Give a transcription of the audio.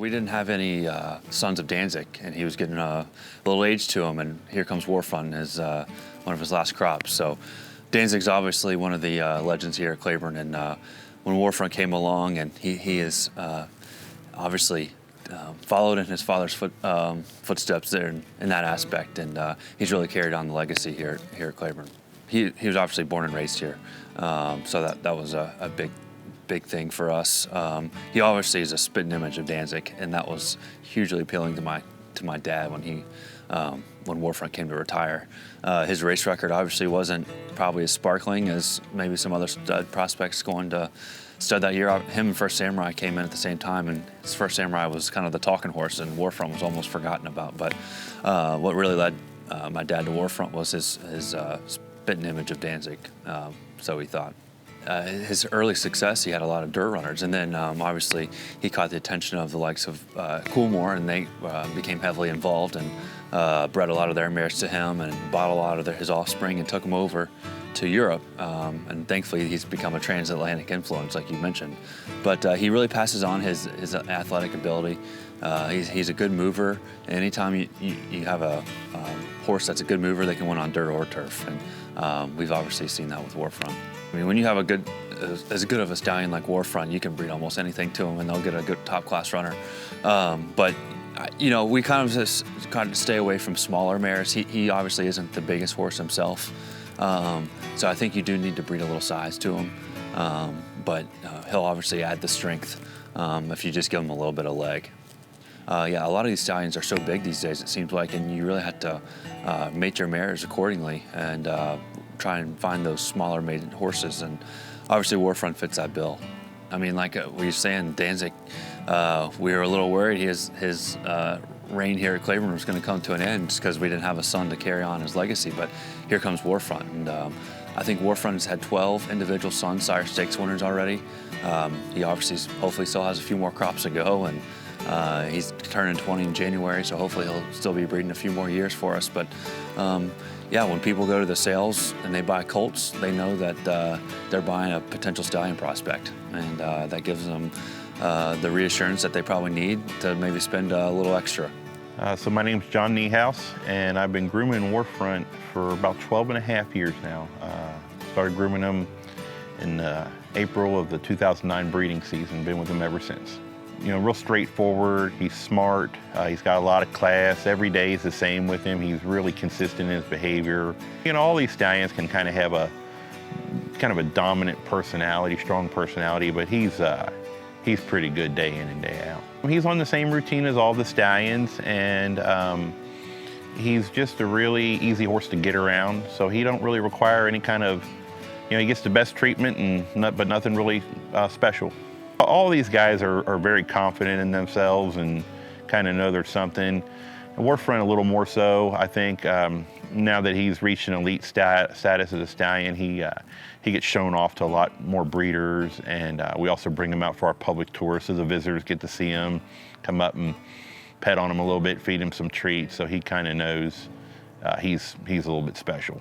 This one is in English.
We didn't have any sons of Danzig, and he was getting a little age to him, and here comes Warfront as one of his last crops. So Danzig's obviously one of the legends here at Claiborne, and when Warfront came along, and he is obviously followed in his father's footsteps there in that aspect, and he's really carried on the legacy here at Claiborne. He was obviously born and raised here, so that was a big thing for us. He obviously is a spitting image of Danzig, and that was hugely appealing to my dad when Warfront came to retire. His race record obviously wasn't probably as sparkling as maybe some other stud prospects going to stud that year. Him and First Samurai came in at the same time, and his First Samurai was kind of the talking horse, and Warfront was almost forgotten about. But what really led my dad to Warfront was his spitting image of Danzig, so he thought. His early success, he had a lot of dirt runners, and then obviously he caught the attention of the likes of Coolmore, and they became heavily involved and bred a lot of their mares to him and bought a lot of his offspring and took them over to Europe, and thankfully he's become a transatlantic influence, like you mentioned. But he really passes on his athletic ability. He's a good mover. Anytime you have a horse that's a good mover, they can win on dirt or turf, and we've obviously seen that with Warfront. I mean, when you have as good of a stallion like Warfront, you can breed almost anything to them, and they'll get a good top-class runner. But you know, we kind of stay away from smaller mares. He obviously isn't the biggest horse himself, so I think you do need to breed a little size to him. But he'll obviously add the strength if you just give him a little bit of leg. Yeah, a lot of these stallions are so big these days, it seems like, and you really have to mate your mares accordingly and try and find those smaller mated horses, and obviously Warfront fits that bill. I mean, like we were saying, Danzig, we were a little worried his reign here at Claiborne was going to come to an end just because we didn't have a son to carry on his legacy, but here comes Warfront, and I think Warfront has had 12 individual son sire stakes winners already. He obviously hopefully still has a few more crops to go, and he's turning 20 in January, so hopefully he'll still be breeding a few more years for us. But yeah, when people go to the sales and they buy colts, they know that they're buying a potential stallion prospect, and that gives them the reassurance that they probably need to maybe spend a little extra. So my name's John Niehaus, and I've been grooming Warfront for about 12 and a half years now. Started grooming him in April of the 2009 breeding season, been with him ever since. You know, real straightforward, he's smart, he's got a lot of class. Every day is the same with him. He's really consistent in his behavior. You know, all these stallions can kind of have a dominant personality, strong personality, but he's pretty good day in and day out. He's on the same routine as all the stallions, and he's just a really easy horse to get around, so he don't really require any kind of, you know, he gets the best treatment, but nothing really special. All these guys are very confident in themselves and kind of know there's something. Warfront a little more so, I think. Now that he's reached an elite status as a stallion, he gets shown off to a lot more breeders, and we also bring him out for our public tours so the visitors get to see him, come up and pet on him a little bit, feed him some treats, so he kind of knows he's a little bit special.